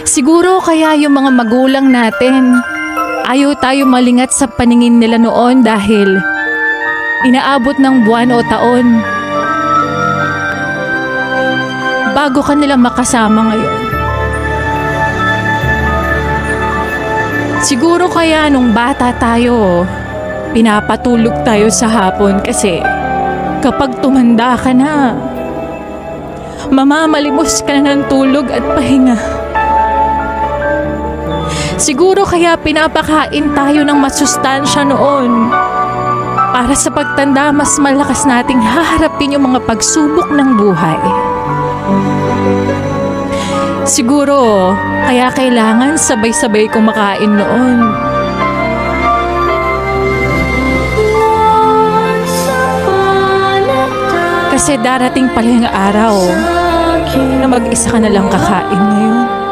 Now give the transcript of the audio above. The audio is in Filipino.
Siguro kaya yung mga magulang natin, ayaw tayo malingat sa paningin nila noon dahil inaabot ng buwan o taon bago ka nila makasama ngayon. Siguro kaya nung bata tayo, pinapatulog tayo sa hapon kasi kapag tumanda ka na, mamamalimos ka na ng tulog at pahinga. Siguro kaya pinapakain tayo ng masustansya noon para sa pagtanda mas malakas nating haharapin yung mga pagsubok ng buhay. Siguro kaya kailangan sabay-sabay kumakain noon. Kasi darating pala yung araw na mag-isa ka na lang kakain ngayon.